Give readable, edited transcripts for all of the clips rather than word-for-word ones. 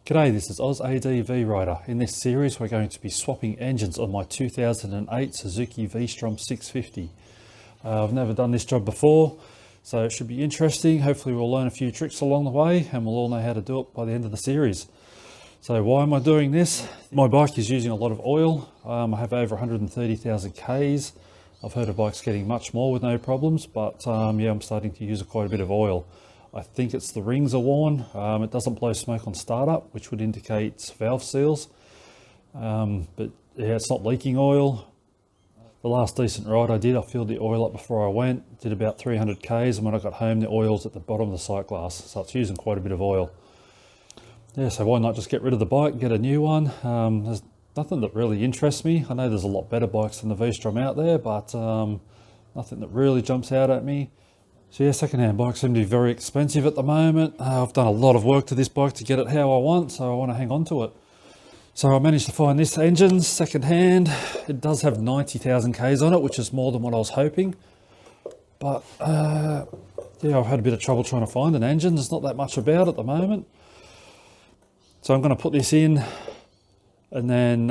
G'day, this is Oz ADV Rider. In this series we're going to be swapping engines on my 2008 Suzuki V-Strom 650. I've never done this job before, so it should be interesting. Hopefully we'll learn a few tricks along the way and we'll all know how to do it by the end of the series. So why am I doing this? My bike is using a lot of oil. I have over 130,000 Ks. I've heard of bikes getting much more with no problems, but yeah, I'm starting to use quite a bit of oil. I think it's the rings are worn. It doesn't blow smoke on startup, which would indicate valve seals. But yeah, it's not leaking oil. The last decent ride I did, I filled the oil up before I went, did about 300 Ks, and when I got home, the oil's at the bottom of the sight glass, so it's using quite a bit of oil. Yeah, so why not just get rid of the bike and get a new one? There's nothing that really interests me. I know there's a lot better bikes than the V-Strom out there, but nothing that really jumps out at me. So yeah, second-hand bikes seem to be very expensive at the moment. I've done a lot of work to this bike to get it how I want, so I want to hang on to it. So I managed to find this engine second-hand. It does have 90,000 Ks on it, which is more than what I was hoping. But yeah, I've had a bit of trouble trying to find an engine. There's not that much about at the moment. So I'm going to put this in, and then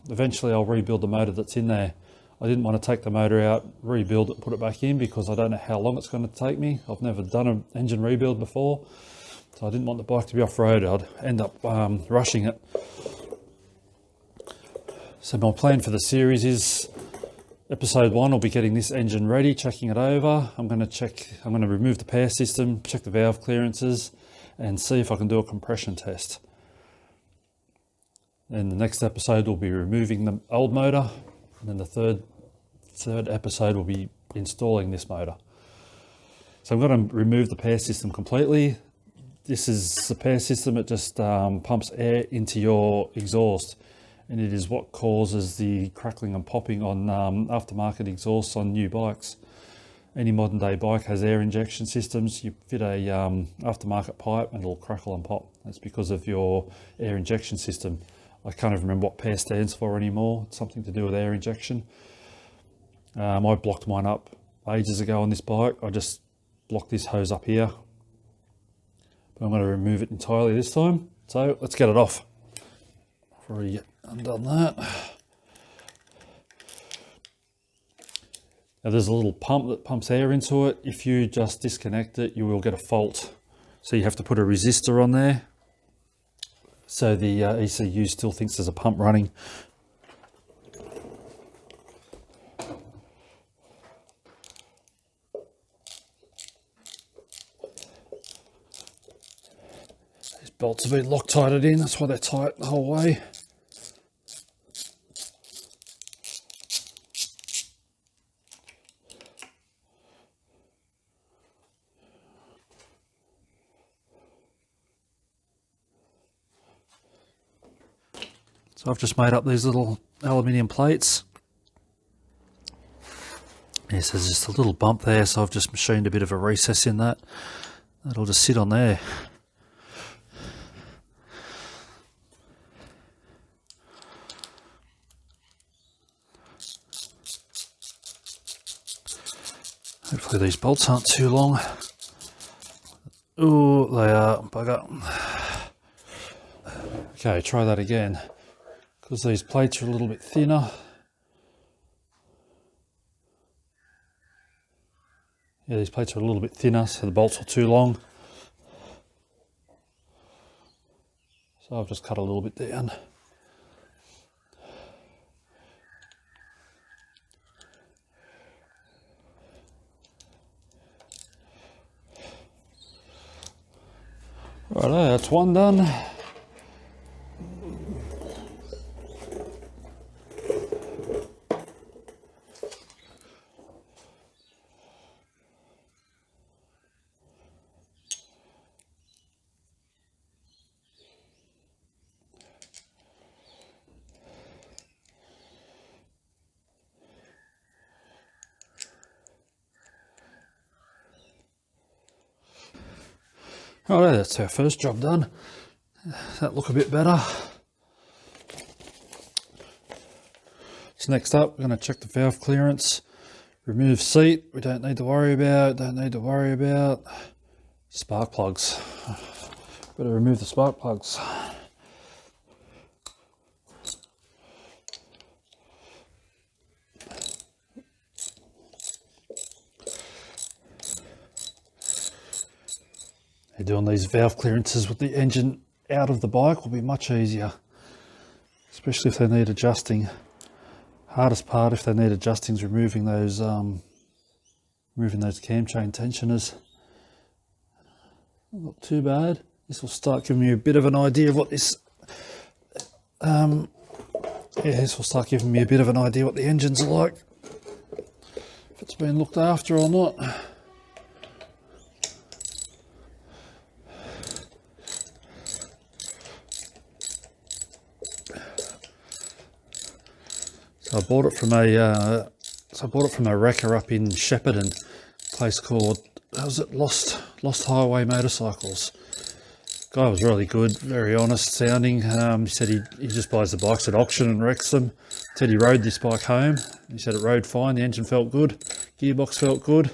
eventually I'll rebuild the motor that's in there. I didn't want to take the motor out, rebuild it, put it back in, because I don't know how long it's going to take me. I've never done an engine rebuild before, so I didn't want the bike to be off-road. I'd end up rushing it. So my plan for the series is episode 1 will be getting this engine ready, checking it over. I'm going to remove the power system, check the valve clearances, and see if I can do a compression test. And the next episode will be removing the old motor, and then the third episode will be installing this motor. So I'm going to remove the power system completely. This is the power system. It just pumps air into your exhaust, and it is what causes the crackling and popping on aftermarket exhausts on new bikes. Any modern day bike has air injection systems. You fit a aftermarket pipe and it'll crackle and pop. That's because of your air injection system. I can't even remember what PAIR stands for anymore. It's something to do with air injection. I blocked mine up ages ago on this bike. I just blocked this hose up here. But I'm going to remove it entirely this time. So let's get it off. Before we get undone that. Now there's a little pump that pumps air into it. If you just disconnect it, you will get a fault. So you have to put a resistor on there, so the ECU still thinks there's a pump running. These bolts have been Loctited in, that's why they're tight the whole way. So I've just made up these little aluminium plates. Yes, there's just a little bump there, so I've just machined a bit of a recess in that. That'll just sit on there. Hopefully these bolts aren't too long. Oh, they are, bugger. Okay, try that again. Because these plates are a little bit thinner. Yeah, these plates are a little bit thinner, so the bolts are too long. So I've just cut a little bit down. Righto, that's one done. Alright, that's our first job done. That look a bit better. So next up, we're going to check the valve clearance. Remove seat, we don't need to worry about. Spark plugs. Better remove the spark plugs. Doing these valve clearances with the engine out of the bike will be much easier, especially if they need adjusting. Hardest part if they need adjusting is removing those cam chain tensioners. Not too bad. This will start giving me a bit of an idea of what this this will start giving me a bit of an idea what the engines are like, if it's been looked after or not. So I bought it from a wrecker up in Shepparton, a place called, how was it, Lost Highway Motorcycles. Guy was really good, very honest sounding. He said he just buys the bikes at auction and wrecks them. Said he rode this bike home. He said it rode fine, the engine felt good, gearbox felt good.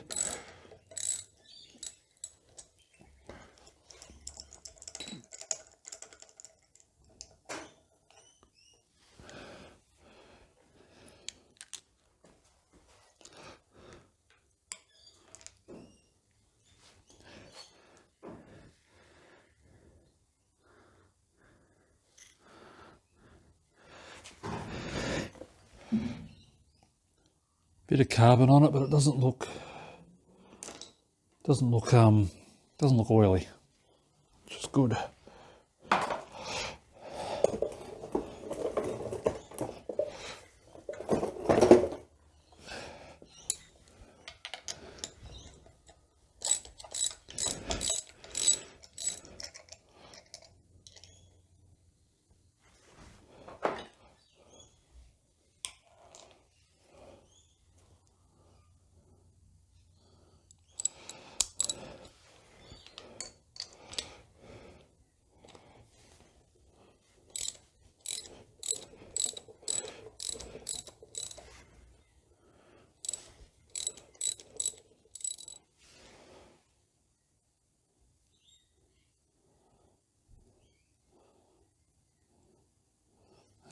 Bit of carbon on it, but it doesn't look oily, which is good.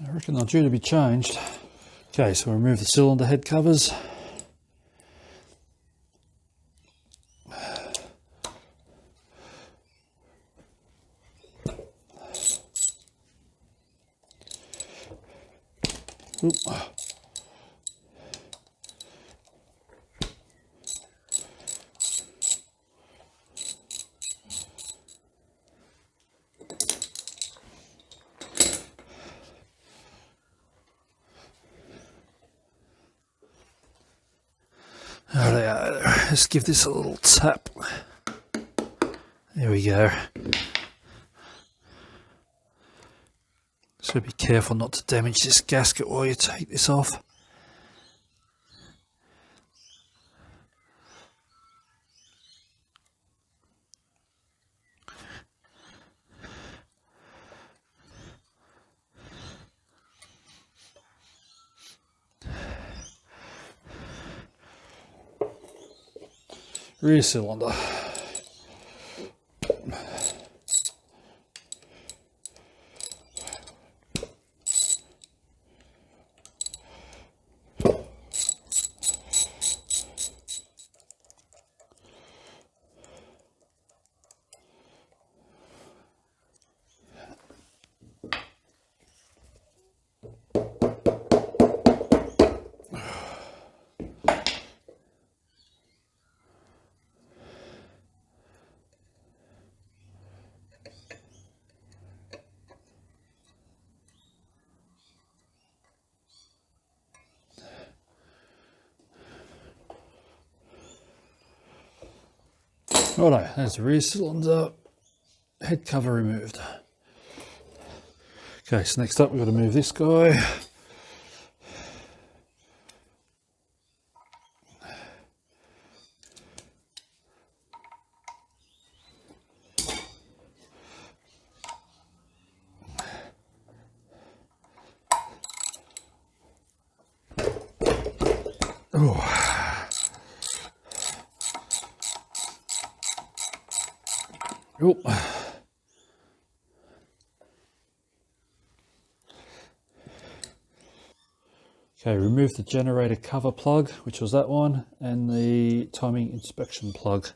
I reckon they're due to be changed. Okay, so we'll remove the cylinder head covers. Oop. Let's give this a little tap. There we go. So be careful not to damage this gasket while you take this off. Rear cylinder. Righto, there's the rear cylinder head cover removed. Okay, so next up we've got to move this guy. Oh. Oop. Okay, remove the generator cover plug, which was that one, and the timing inspection plug.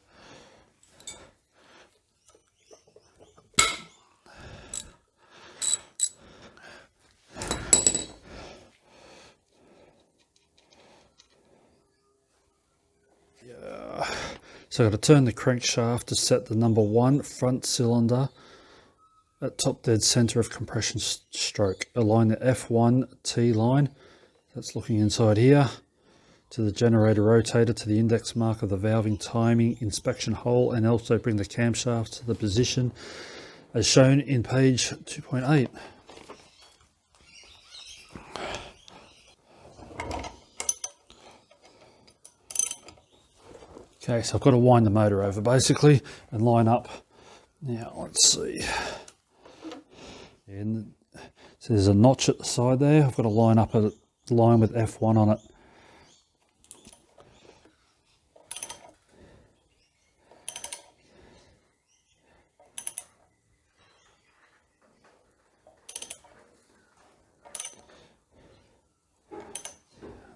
So I've got to turn the crankshaft to set the number 1 front cylinder at top dead center of compression stroke. Align the F1 T line, that's looking inside here, to the generator rotator to the index mark of the valving timing inspection hole, and also bring the camshaft to the position as shown in page 2.8. Okay, so I've got to wind the motor over basically and line up. Now let's see. And so there's a notch at the side there. I've got to line up a line with F1 on it.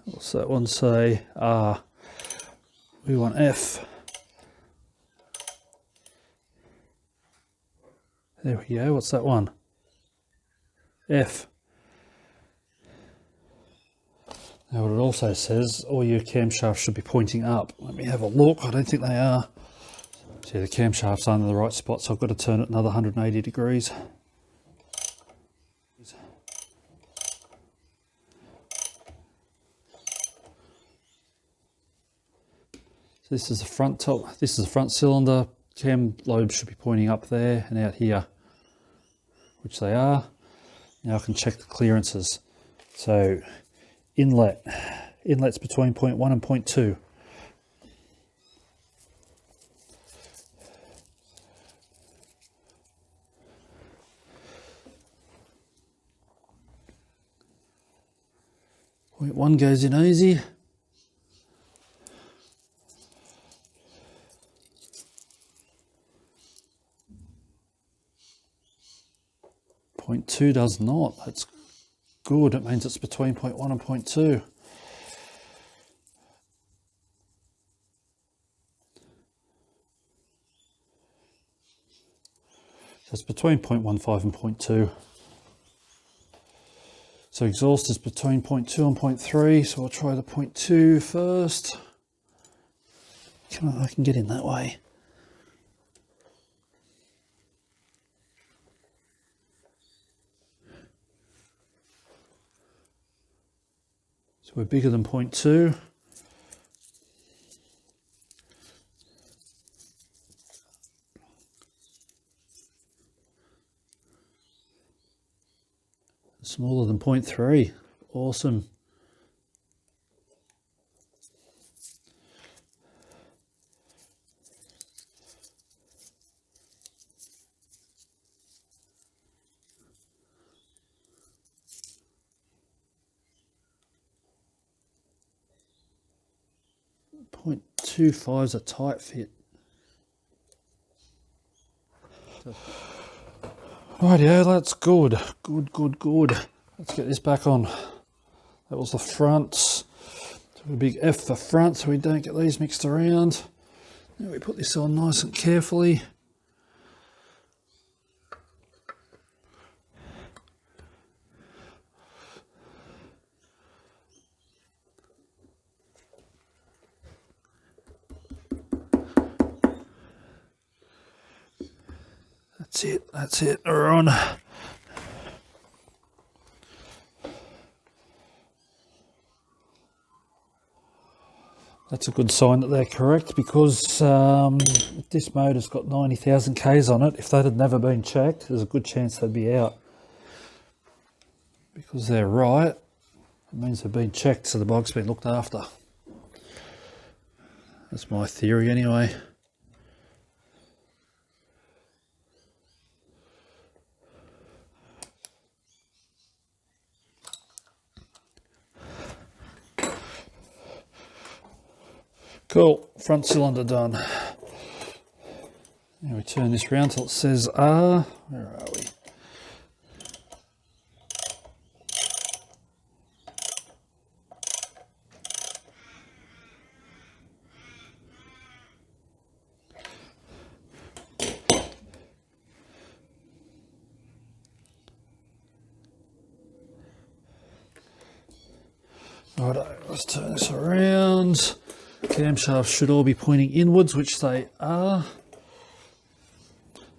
What's that one say? We want F. There we go. What's that one? F. Now what it also says, all your camshafts should be pointing up. Let me have a look. I don't think they are. See, the camshafts aren't in the right spot, so I've got to turn it another 180 degrees. So this is the front top, this is the front cylinder. Cam lobes should be pointing up there and out here, which they are. Now I can check the clearances. So inlet's between 0.1 and 0.2. Point 1 goes in easy. 0.2 does not. That's good. It means it's between 0.1 and 0.2. So it's between 0.15 and 0.2. So exhaust is between 0.2 and 0.3. So I'll try the 0.2 first. I can get in that way. So we're bigger than 0.2. Smaller than 0.3. Awesome. Point 0.25 is a tight fit. Rightio, that's good. Good. Let's get this back on. That was the front. So a big F for front so we don't get these mixed around. Now we put this on nice and carefully. That's it, we're on. That's a good sign that they're correct, because this motor's got 90,000 Ks on it. If that had never been checked, there's a good chance they'd be out. Because they're right, it means they've been checked, so the bug's been looked after. That's my theory anyway. Cool, front cylinder done. Now we turn this round till it says R. Where are we? Right, let's turn this around. Camshafts should all be pointing inwards, which they are.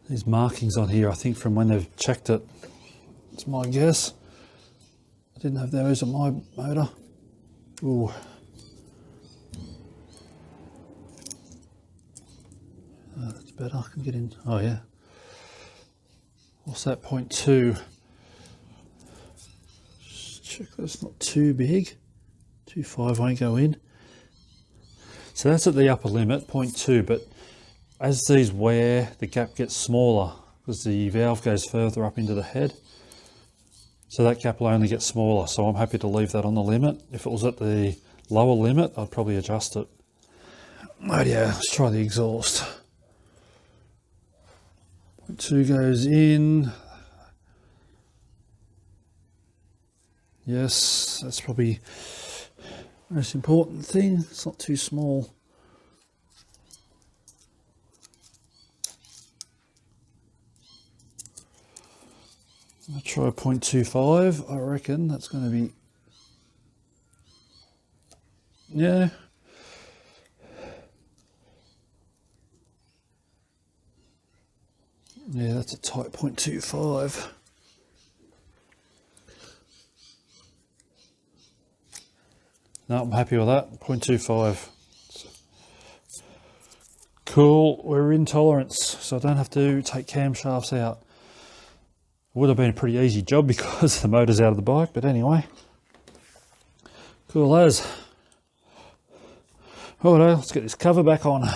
These markings on here, I think from when they've checked it, it's my guess. I didn't have those on my motor. Ooh. Oh, that's better, I can get in. Oh yeah. What's that, 0.2? Just check that's not too big. 2.5 won't go in. So that's at the upper limit, 0.2, but as these wear, the gap gets smaller because the valve goes further up into the head. So that gap will only get smaller, so I'm happy to leave that on the limit. If it was at the lower limit, I'd probably adjust it. Oh yeah, let's try the exhaust. 0.2 goes in. Yes, that's probably the most important thing. It's not too small. I'll try 0.25. I reckon that's going to be, yeah. Yeah, that's a tight 0.25. No, I'm happy with that, 0.25. Cool, we're in tolerance, so I don't have to take camshafts out. Would have been a pretty easy job because the motor's out of the bike, but anyway. Cool as. Alright, let's get this cover back on.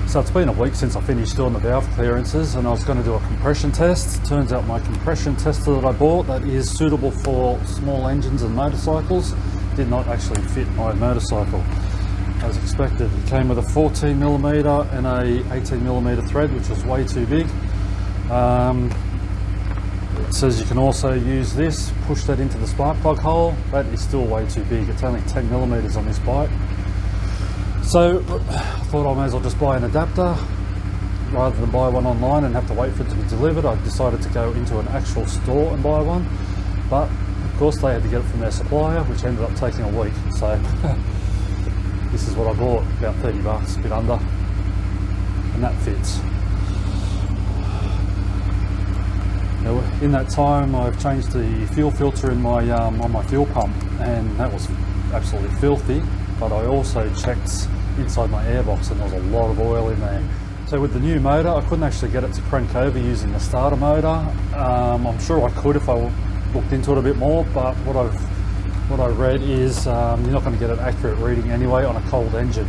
So it's been a week since I finished doing the valve clearances and I was going to do a compression test. Turns out my compression tester that I bought that is suitable for small engines and motorcycles did not actually fit my motorcycle as expected. It came with a 14mm and a 18mm thread, which was way too big. It says you can also use this, push that into the spark plug hole. That is still way too big. It's only 10mm on this bike. So I thought I may as well just buy an adapter rather than buy one online and have to wait for it to be delivered. I decided to go into an actual store and buy one, but of course they had to get it from their supplier, which ended up taking a week. So this is what I bought, about 30 bucks, a bit under, and that fits. Now, in that time I've changed the fuel filter in my on my fuel pump, and that was absolutely filthy. But I also checked inside my airbox and there was a lot of oil in there. So with the new motor, I couldn't actually get it to crank over using the starter motor. I'm sure I could if I looked into it a bit more, but what I read is you're not going to get an accurate reading anyway on a cold engine.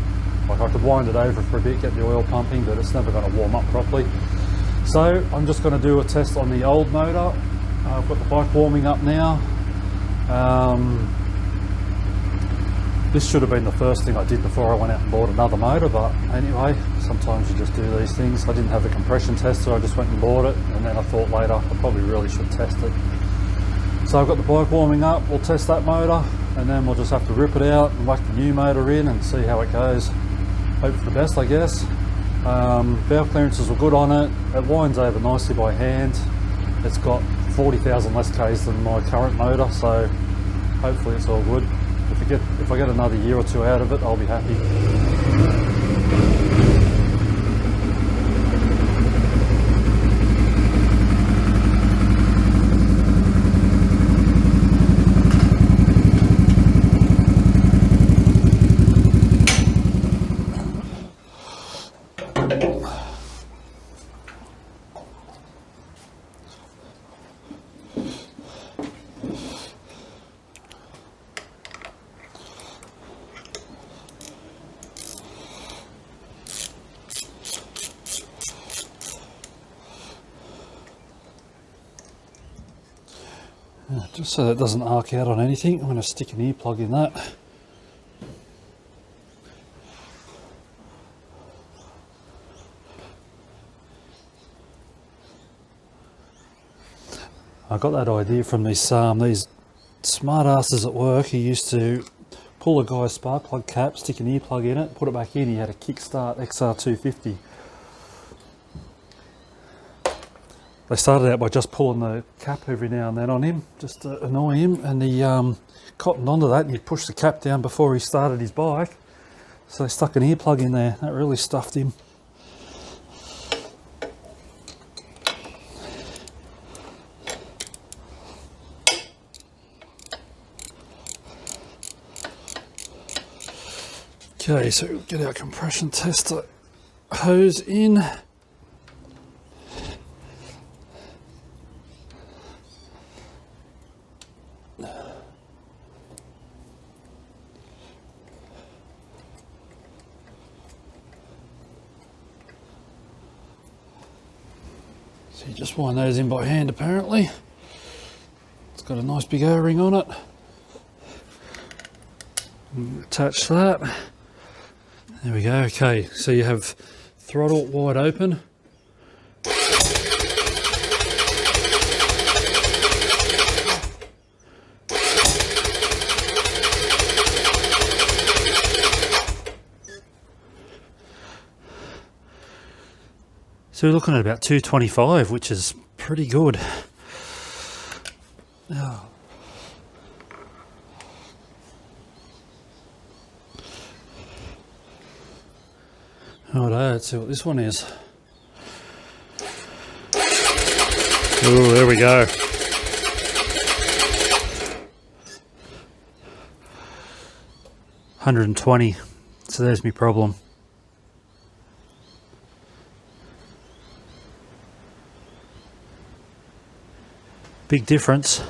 Like I could wind it over for a bit, get the oil pumping, but it's never going to warm up properly. So I'm just going to do a test on the old motor. I've got the bike warming up now. This should have been the first thing I did before I went out and bought another motor, but anyway, sometimes you just do these things. I didn't have a compression tester, I just went and bought it, and then I thought later I probably really should test it. So I've got the bike warming up, we'll test that motor, and then we'll just have to rip it out and whack the new motor in and see how it goes. Hope for the best, I guess. Valve clearances were good on it. It winds over nicely by hand. It's got 40,000 less Ks than my current motor, so hopefully it's all good. If I get another year or two out of it, I'll be happy. Just so that it doesn't arc out on anything, I'm going to stick an ear plug in that. I got that idea from these smart asses at work who used to pull a guy's spark plug cap, stick an earplug in it, put it back in. He had a Kickstart XR250. They started out by just pulling the cap every now and then on him, just to annoy him, and he cottoned onto that and he pushed the cap down before he started his bike. So they stuck an earplug in there. That really stuffed him. Okay, so we'll get our compression tester hose in. So you just wind those in by hand apparently. It's got a nice big O-ring on it. Attach that. There we go. Okay, so you have throttle wide open. So we're looking at about 225, which is pretty good. Oh. Let's see what this one is. Oh, there we go. $120. So there's my problem. Big difference.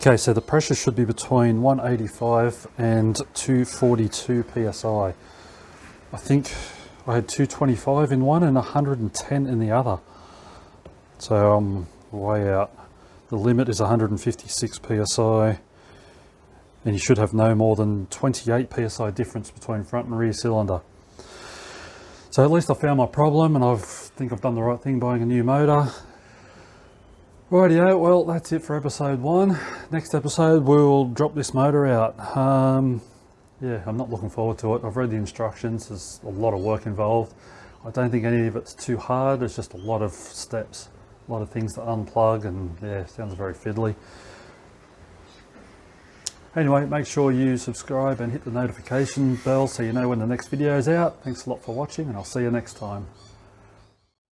Okay, so the pressure should be between 185 and 242 psi. I think I had 225 in one and 110 in the other. So I'm way out. The limit is 156 psi, and you should have no more than 28 psi difference between front and rear cylinder. So at least I found my problem, and I think I've done the right thing buying a new motor. Rightio, well that's it for episode 1. Next episode we'll drop this motor out. Yeah, I'm not looking forward to it. I've read the instructions, there's a lot of work involved. I don't think any of it's too hard, it's just a lot of steps, a lot of things to unplug, and yeah, it sounds very fiddly. Anyway, make sure you subscribe and hit the notification bell so you know when the next video is out. Thanks a lot for watching, and I'll see you next time.